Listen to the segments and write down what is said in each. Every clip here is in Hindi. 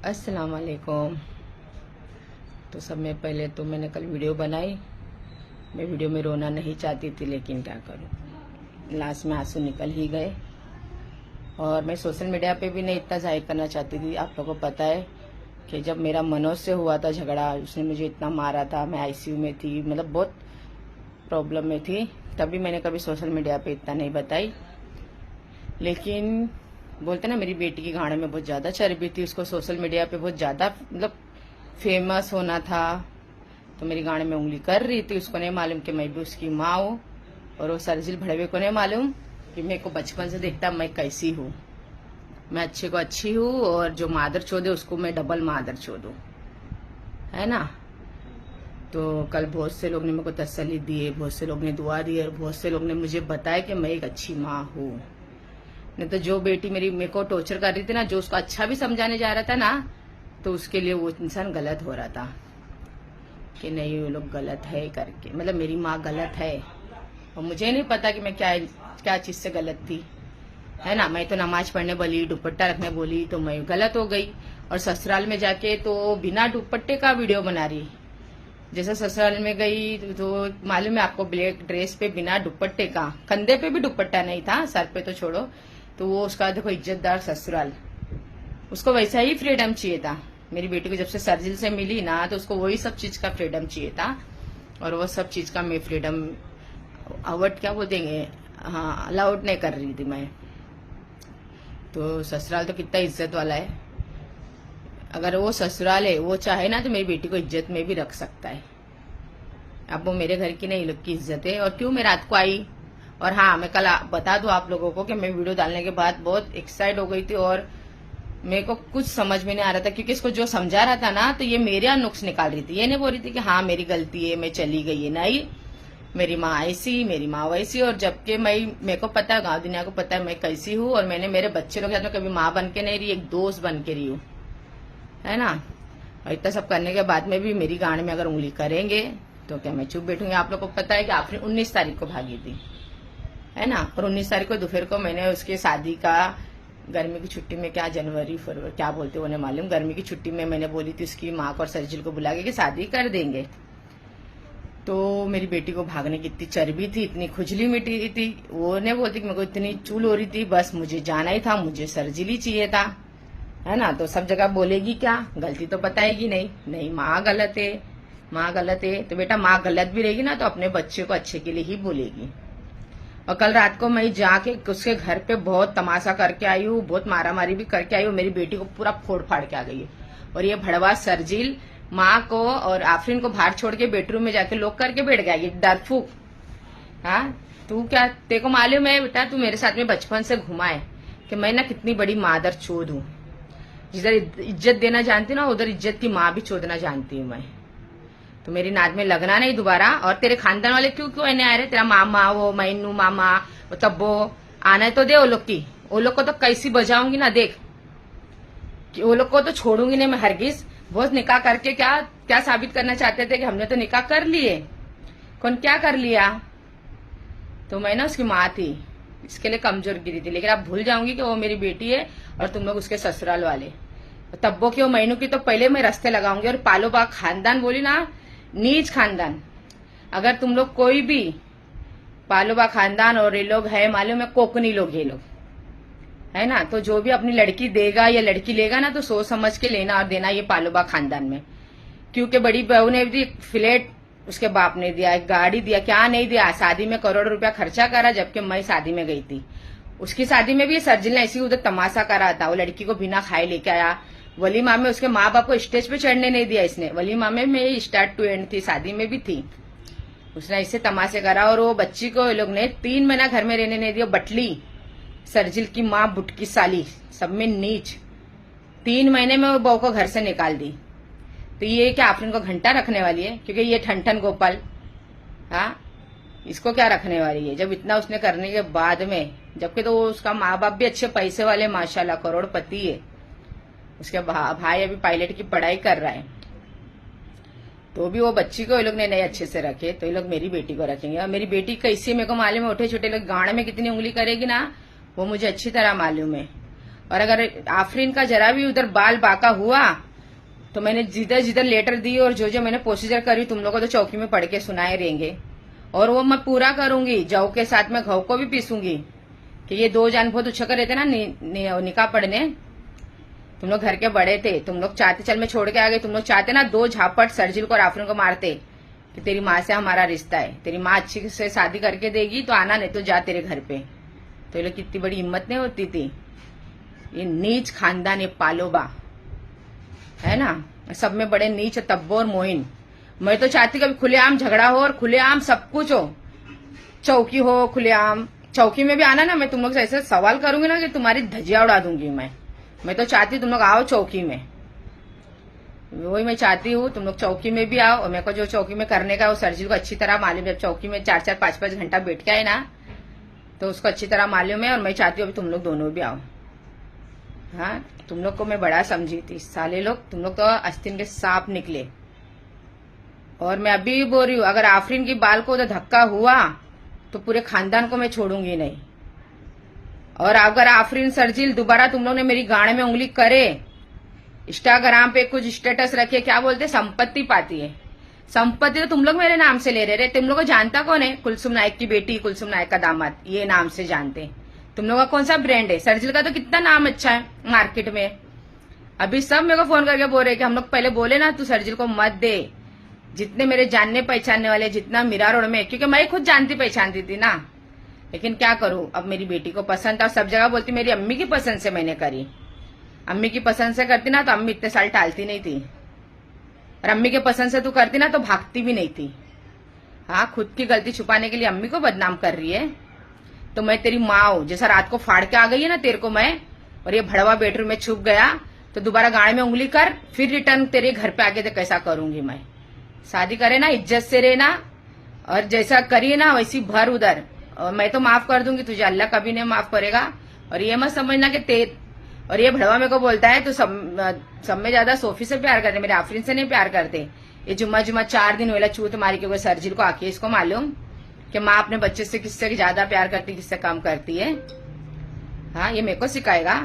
अस्सलाम वालेकुम। तो सब में पहले तो मैंने कल वीडियो बनाई। मैं वीडियो में रोना नहीं चाहती थी, लेकिन क्या करूं, लास्ट में आंसू निकल ही गए। और मैं सोशल मीडिया पे भी नहीं इतना जाहिर करना चाहती थी। आप लोगों को पता है कि जब मेरा मनोज से हुआ था झगड़ा, उसने मुझे इतना मारा था, मैं आईसीयू में थी, मतलब बहुत प्रॉब्लम में थी। तभी मैंने कभी सोशल मीडिया पे इतना नहीं बताई। लेकिन बोलते ना, मेरी बेटी की गाढ़े में बहुत ज्यादा चर्बी थी, उसको सोशल मीडिया पे बहुत ज्यादा मतलब फेमस होना था। तो मेरी गाढ़े में उंगली कर रही थी। उसको नहीं मालूम कि मैं भी उसकी माँ हूँ, और वो सरजिल भड़वे को नहीं मालूम कि मेरे को बचपन से देखता मैं कैसी हूँ। मैं अच्छे को अच्छी हूँ, और जो मादर चोद है उसको मैं डबल मादर चोद हूँ, है ना। तो कल बहुत से लोग ने मेरे को तसल्ली दी है, बहुत से लोग ने दुआ दी है, और बहुत से लोग ने मुझे बताया कि मैं एक अच्छी माँ हूँ। नहीं तो जो बेटी मेरे को टॉर्चर कर रही थी ना, जो उसको अच्छा भी समझाने जा रहा था ना, तो उसके लिए वो इंसान गलत हो रहा था कि नहीं वो लोग गलत है करके, मतलब मेरी माँ गलत है। और मुझे नहीं पता कि मैं क्या चीज से गलत थी, है ना। मैं तो नमाज पढ़ने बोली, दुपट्टा रखने बोली, तो मैं गलत हो गई। और ससुराल में जाके तो बिना दुपट्टे का वीडियो बना रही। जैसे ससुराल में गई तो मालूम है आपको, ब्लैक ड्रेस पे बिना दुपट्टे का, कंधे पे भी दुपट्टा नहीं था, सर पे तो छोड़ो। तो वो उसका देखो इज्जतदार ससुराल, उसको वैसा ही फ्रीडम चाहिए था। मेरी बेटी को जब से सर्जिल से मिली ना, तो उसको वही सब चीज का फ्रीडम चाहिए था। और वो सब चीज का मैं फ्रीडम अवॉइड क्या बोल देंगे, हाँ, अलाउड नहीं कर रही थी मैं। तो ससुराल तो कितना इज्जत वाला है। अगर वो ससुराल है, वो चाहे ना तो मेरी बेटी को इज्जत में भी रख सकता है। अब वो मेरे घर की नहीं, लोग की इज्जत है। और क्यों मैं रात को आई। और हाँ, मैं कल बता दूं आप लोगों को कि मैं वीडियो डालने के बाद बहुत एक्साइट हो गई थी, और मेरे को कुछ समझ में नहीं आ रहा था, क्योंकि इसको जो समझा रहा था ना, तो ये मेरा नुक्स निकाल रही थी। ये नहीं बोल रही थी कि हाँ मेरी गलती है, मैं चली गई है, नहीं, मेरी माँ ऐसी, मेरी माँ वैसी। और जबकि मेरे को पता है, गाँव दुनिया को पता है मैं कैसी हूँ, और मैंने मेरे बच्चे लोग के साथ में कभी माँ बन के नहीं रही, एक दोस्त बन के रही हूँ, है ना। और इतना सब करने के बाद में भी मेरी गांड में अगर उंगली करेंगे तो क्या मैं चुप बैठूंगी। आप लोग को पता है कि आखिर 19 तारीख को भागी थी, है ना। और 19 तारीख को दोपहर को मैंने उसके शादी का, गर्मी की छुट्टी में, क्या जनवरी फरवरी क्या बोलते उन्हें मालूम, गर्मी की छुट्टी में मैंने बोली थी उसकी माँ को और सरजिल को बुला के शादी कर देंगे। तो मेरी बेटी को भागने की इतनी चर्बी थी, इतनी खुजली मिटी थी, वो नहीं बोलती कि मेरे को इतनी चूल हो रही थी, बस मुझे जाना ही था, मुझे सरजिल ही चाहिए था, है ना। तो सब जगह बोलेगी क्या, गलती तो बताएगी नहीं, नहीं माँ गलत है, माँ गलत है। तो बेटा माँ गलत भी रहेगी ना, तो अपने बच्चे को अच्छे के लिए ही बोलेगी। और कल रात को मैं जाके उसके घर पे बहुत तमाशा करके आई हूँ, बहुत मारामारी भी करके आई हूँ। मेरी बेटी को पूरा फोड़ फाड़ के आ गई है। और ये भड़वा सरजिल माँ को और आफरीन को बाहर छोड़ के बेडरूम में जाके लॉक करके बैठ गया, ये डरफूक। हाँ, तू क्या, तेरे को मालूम है बेटा, तू मेरे साथ में बचपन से घुमा है कि मैं ना कितनी बड़ी मादर चोद हूँ। जिधर इज्जत देना जानती ना, उधर इज्जत की माँ भी चोदना जानती हूँ मैं। तो मेरी नाद में लगना नहीं दोबारा। और तेरे खानदान वाले क्यों क्यों आने आ रहे, तेरा मामा, वो मैनू मामा, वो तब्बो, आना तो दे वो लोग की। वो लोग को तो कैसी बजाऊंगी ना, देख कि वो लोग को तो छोड़ूंगी नहीं मैं हरगिज। बहुत निकाह करके क्या क्या साबित करना चाहते थे कि हमने तो निकाह कर लिए। कौन क्या कर लिया। तो मैं ना उसकी माँ थी, इसके लिए कमजोर गिरी थी। लेकिन अब भूल जाऊंगी कि वो मेरी बेटी है और तुम लोग उसके ससुराल वाले। तब्बो की और मैनू की तो पहले मैं रास्ते लगाऊंगी। और पालो बाग खानदान बोली ना, नीच खानदान। अगर तुम लोग कोई भी पालोबा खानदान और ये लोग है मालूम है, कोकनी लोग ये लोग, है ना। तो जो भी अपनी लड़की देगा या लड़की लेगा ना, तो सोच समझ के लेना और देना ये पालोबा खानदान में। क्योंकि बड़ी बहू ने भी फ्लैट उसके बाप ने दिया, एक गाड़ी दिया, क्या नहीं दिया। शादी में करोड़ रुपया खर्चा करा, जबकि मैं शादी में गई थी। उसकी शादी में भी सरजिल ने ऐसी उधर तमाशा करा था। वो लड़की को बिना खाए लेके आया वलीमा में, उसके माँ बाप को स्टेज पे चढ़ने नहीं दिया इसने। वलीमा में स्टार्ट टू एंड थी, शादी में भी थी, उसने ऐसे तमाशे करा। और वो बच्ची को ये लोग ने 3 महीना घर में रहने नहीं दिया। बटली सरजिल की माँ, बुटकी साली, सब में नीच। 3 महीने में वो बहू को घर से निकाल दी। तो ये क्या आफरीन को घंटा रखने वाली है, क्योंकि ये ठन गोपाल, हाँ, इसको क्या रखने वाली है जब इतना उसने करने के बाद में। जबकि तो उसका माँ बाप भी अच्छे पैसे वाले, माशाल्लाह करोड़पति है। उसके भाई अभी पायलट की पढ़ाई कर रहा है। तो भी वो बच्ची को ये लोग ने नहीं अच्छे से रखे, तो ये लोग मेरी बेटी को रखेंगे। और मेरी बेटी कैसी मेरे को मालूम है, उठे छोटे लोग गाड़ में कितनी उंगली करेगी ना, वो मुझे अच्छी तरह मालूम है। और अगर आफरीन का जरा भी उधर बाल बाका हुआ तो मैंने जिधर जिधर लेटर दी और जो जो मैंने प्रोसीजर करी तुम लोगों को तो चौकी में पढ़ के सुनाए रहेंगे, और वो मैं पूरा करूंगी। जौ के साथ में घऊ को भी पीसूंगी कि ये 2 जान बहुत उछक रहे थे ना निकाह पढ़ने। तुम लोग घर के बड़े थे, तुम लोग चाहते चल मैं छोड़ के आ गई, तुम लोग चाहते ना 2 झापट सर्जिल को और आफरीन को मारते कि तेरी माँ से हमारा रिश्ता है, तेरी माँ अच्छी से शादी करके देगी तो आना, नहीं तो जा तेरे घर पे। तो ये लोग कितनी बड़ी हिम्मत नहीं होती थी। ये नीच खानदान, ये पालोबा है ना, सब में बड़े नीच तब्बो और मोइन। मैं तो चाहती कभी खुलेआम झगड़ा हो और खुलेआम सब कुछ हो, चौकी हो खुलेआम। चौकी में भी आना ना, मैं तुम लोग से ऐसे सवाल करूंगी ना कि तुम्हारी धजिया उड़ा दूंगी। मैं तो चाहती तुम लोग आओ चौकी में, वही मैं चाहती हूँ तुम लोग चौकी में भी आओ। और मेरे को जो चौकी में करने का वो सर्जिल को अच्छी तरह मालूम है। चौकी में 4-4, 5-5 घंटा बैठ के आए ना तो उसको अच्छी तरह मालूम है। और मैं चाहती हूँ अभी तुम लोग दोनों भी आओ। हाँ, तुम लोग को मैं बड़ा समझी थी, साले लोग, तुम लोग तो आस्तीन के सांप निकले। और मैं अभी भी बोल रही हूँ, अगर आफरीन की बाल को उधर धक्का हुआ तो पूरे खानदान को मैं छोड़ूंगी नहीं। और अगर आफरीन सर्जिल दोबारा तुम लोग ने मेरी गाड़ में उंगली करे, इंस्टाग्राम पे कुछ स्टेटस रखे, क्या बोलते संपत्ति पाती है, संपत्ति तो तुम लोग मेरे नाम से ले रहे। तुम लोग को जानता कौन है? कुलसुम नायक की बेटी, कुलसुम नायक का दामाद, ये नाम से जानते। तुम लोग का कौन सा ब्रांड है? सर्जिल का तो कितना नाम अच्छा है मार्केट में। अभी सब मेरे को फोन करके बोल रहे कि हम लोग पहले बोले ना तू सर्जिल को मत दे। जितने मेरे जानने पहचानने वाले, जितना मीरा रोड में, क्योंकि मैं खुद जानती पहचानती थी ना, लेकिन क्या करूं, अब मेरी बेटी को पसंद था। सब जगह बोलती मेरी अम्मी की पसंद से मैंने करी। अम्मी की पसंद से करती ना तो अम्मी इतने साल टालती नहीं थी, और अम्मी के पसंद से तू करती ना तो भागती भी नहीं थी। हाँ, खुद की गलती छुपाने के लिए अम्मी को बदनाम कर रही है। तो मैं तेरी माँ हूं, जैसा रात को फाड़ के आ गई है ना तेरे को मैं, और ये भड़वा बेडरूम में छुप गया तो दोबारा गाड़ी में उंगली कर, फिर रिटर्न तेरे घर पे आके तो कैसा करूंगी मैं। शादी करे ना, इज्जत से रहना, और जैसा करिए ना वैसी भर उधर। और मैं तो माफ कर दूंगी तुझे, अल्लाह कभी नहीं माफ करेगा। और ये मत समझना कि और ये भड़वा मेरे को बोलता है तो सब में ज्यादा सोफी से प्यार करते, मेरे आफरीन से नहीं प्यार करते। ये जुम्मा 4 दिन वेला चूत मारी के सर्जिल को आके इसको मालूम कि माँ अपने बच्चे से किससे ज्यादा प्यार करती, किससे कम करती है। हाँ, ये मेरे को सिखाएगा।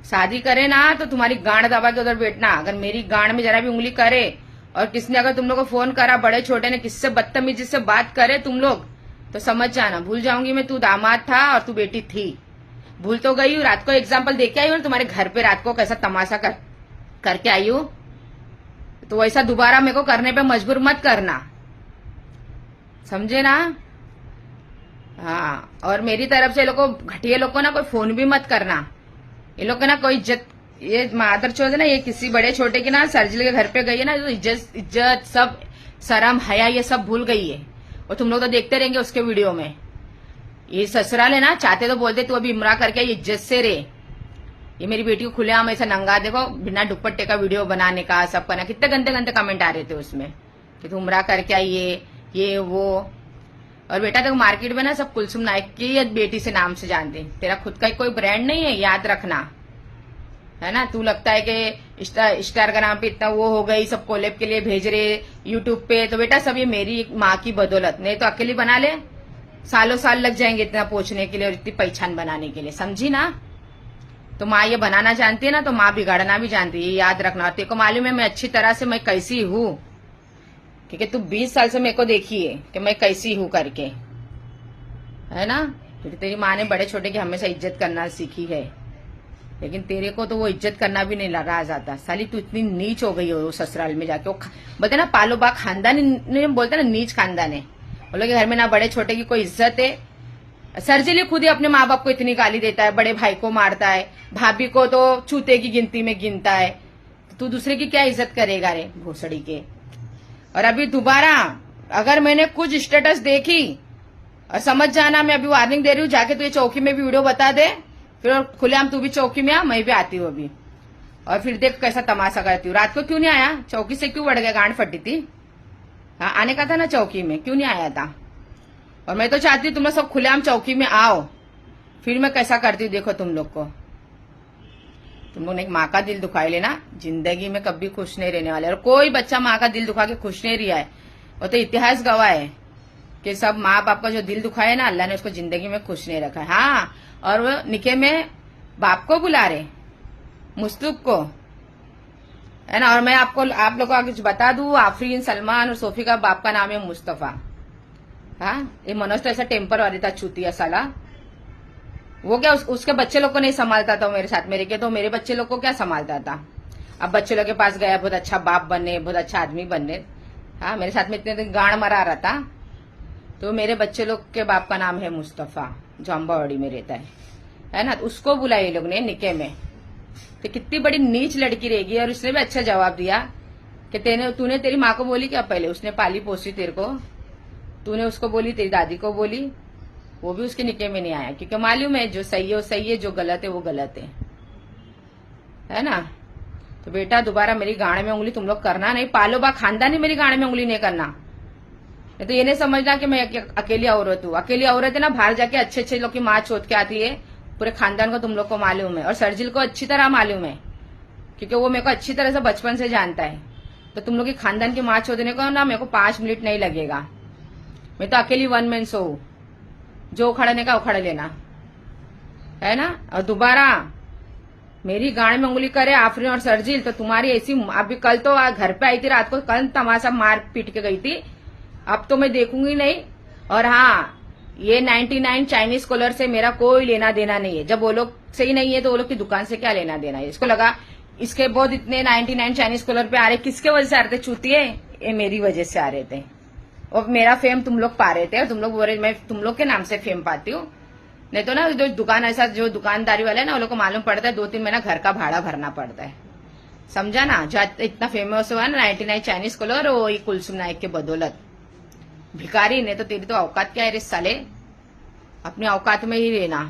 शादी करे ना तो तुम्हारी गांड दबा के उधर बैठना। अगर मेरी गांड में जरा भी उंगली करे और किसने अगर तुम लोग को फोन करा, बड़े छोटे ने किससे बदतमीजी से बात करे तुम लोग, तो समझ जाना, भूल जाऊंगी मैं तू दामाद था और तू बेटी थी। भूल तो गई हूँ, रात को एग्जाम्पल देके आई हूँ तुम्हारे घर पे, रात को कैसा तमाशा करके आई हूँ। तो वैसा दोबारा मेरे को करने पे मजबूर मत करना, समझे ना। हाँ, और मेरी तरफ से ये लोग को, घटिया लोग को ना कोई फोन भी मत करना। ये लोग को ना कोई इज्जत, ये मादर चौथ है ना, ये किसी बड़े छोटे की ना सर्जिल के घर पे गई है ना तो इज्जत सब शर्म हया ये सब भूल गई है। और तुम लोग तो देखते रहेंगे उसके वीडियो में। ये ससुराल है ना, चाहते तो बोलते तू अभी इमरा करके इज्जत से रे। ये मेरी बेटी को खुलेआम ऐसा नंगा, देखो बिना दुपट्टे का वीडियो बनाने का, सब करना। कितने गंदे गंदे कमेंट आ रहे थे उसमें कि तू उमरा करके आई, ये वो। और बेटा देखो मार्केट में ना सब कुलसुम नायक की बेटी से नाम से जानते। तेरा खुद का कोई ब्रांड नहीं है, याद रखना, है ना। तू लगता है कि इंस्टाग्राम पे इतना वो हो गई, सब कोलैब के लिए भेज रहे यूट्यूब पे, तो बेटा सब ये मेरी माँ की बदौलत। नहीं तो अकेली बना ले, सालों साल लग जाएंगे इतना पहुंचने के लिए और इतनी पहचान बनाने के लिए, समझी ना। तो माँ ये बनाना जानती है ना तो माँ बिगाड़ना भी जानती है, ये याद रखना। और तेरे को मालूम है मैं अच्छी तरह से मैं कैसी हूँ, क्योंकि तू 20 साल से मेरे को देखी है कि मैं कैसी हूँ करके, है ना। क्योंकि तेरी माँ ने बड़े छोटे की हमेशा इज्जत करना सीखी है, लेकिन तेरे को तो वो इज्जत करना भी नहीं लगा जाता। साली तू इतनी नीच हो गई हो ससुराल में जाके। वो बोलते ना पालो बा खानदान, बोलते ना नीच खानदान है। वो लोग घर में ना बड़े छोटे की कोई इज्जत है। सर्जिल खुद ही अपने माँ बाप को इतनी गाली देता है, बड़े भाई को मारता है, भाभी को तो चूते की गिनती में गिनता है। तू दूसरे की क्या इज्जत करेगा रे भोसड़ी के। और अभी दोबारा अगर मैंने कुछ स्टेटस देखी, और समझ जाना मैं अभी वार्निंग दे रही हूँ, जाके तू ये चौकी में भी वीडियो बता दे, फिर खुलेआम तू भी चौकी में आ, मैं भी आती हूँ अभी। और फिर देख कैसा तमाशा करती हूँ। रात को क्यों नहीं आया? चौकी से क्यों बढ़ गया? गांड फटी थी। हाँ, आने का था ना चौकी में, क्यों नहीं आया था? और मैं तो चाहती हूँ तुम लोग सब खुलेआम चौकी में आओ, फिर मैं कैसा करती हूँ देखो तुम लोग को। तुम लोग ने माँ का दिल दुखाई लेना, जिंदगी में कभी खुश नहीं रहने वाले। और कोई बच्चा माँ का दिल दुखा के खुश नहीं रहा है। वो तो इतिहास गवाह है कि सब माँ बाप का जो दिल दुखाए ना, अल्लाह ने उसको जिंदगी में खुश नहीं रखा है। हाँ, और वो निके में बाप को बुला रहे, मुस्तुब को, है ना। और मैं आप लोगों को आगे बता दूं, आफरीन, सलमान और सोफी का बाप का नाम है मुस्तफा। हाँ, ये मनोज तो ऐसा टेम्पर वाली था, चूतिया साला। वो क्या उसके बच्चे लोग को नहीं संभालता था मेरे साथ, मेरे के तो मेरे बच्चे लोग को क्या संभालता था। अब बच्चे लोग के पास गया, बहुत अच्छा बाप बनने, बहुत अच्छा आदमी बनने। हाँ, मेरे साथ में इतने दिन गाड़ मरा रहा था। तो मेरे बच्चे लोग के बाप का नाम है मुस्तफा, जो अम्बावाड़ी में रहता है ना। तो उसको बुलाया ये लोग ने निके में। तो कितनी बड़ी नीच लड़की रहेगी। और उसने भी अच्छा जवाब दिया कि तूने तेरी माँ को बोली क्या पहले, उसने पाली पोसी तेरे को, तूने उसको बोली, तेरी दादी को बोली, वो भी उसके निके में नहीं आया। क्योंकि मालूम है जो सही है वो सही है, जो गलत है वो गलत है ना। तो बेटा दोबारा मेरी गाड़ में उंगली तुम लोग करना नहीं, पालो बा खानदानी मेरी गाड़ में उंगली नहीं करना। नहीं तो ये नहीं समझना कि मैं अकेली औरत हूँ। अकेली औरत है ना, बाहर जाके अच्छे अच्छे लोग की माँ चोट के आती है, पूरे खानदान को तुम लोग को मालूम है। और सर्जिल को अच्छी तरह मालूम है, क्योंकि वो मेरे को अच्छी तरह से बचपन से जानता है। तो तुम लोग की खानदान की माँ चोदने को ना मेरे को 5 मिनट नहीं लगेगा। मैं तो अकेली 1 मैन शो हूँ, जो उखड़ने का उखड़ लेना, है ना। और दोबारा मेरी गाड़ में उंगली करे आफरीन और सर्जिल, तो तुम्हारी ऐसी, अभी कल तो घर पे आई थी रात को, कल तमाशा मार पीट के गई थी, अब तो मैं देखूंगी नहीं। और हाँ, ये 99 चाइनीज कॉलर से मेरा कोई लेना देना नहीं है। जब वो लोग सही नहीं है तो वो लोग की दुकान से क्या लेना देना है। इसको लगा इसके बहुत इतने 99 चाइनीज कॉलर पे आ रहे, किसके वजह से आ रहे थे चूतिए, ये मेरी वजह से आ रहे थे। और मेरा फेम तुम लोग पा रहे थे, और तुम लोग बोल रहे मैं तुम लोग के नाम से फेम पाती हूँ। नहीं तो ना जो दुकान ऐसा, जो दुकानदारी वाला है ना, वो लोग को मालूम पड़ता है 2-3 महीना घर का भाड़ा भरना पड़ता है, समझा ना। जो इतना फेमस हुआ ना 99 चाइनीज कॉलर, वो कुलसुम नायक के बदौलत। भिखारी, नहीं तो तेरी तो औकात क्या है रे साले, अपनी औकात में ही रहना।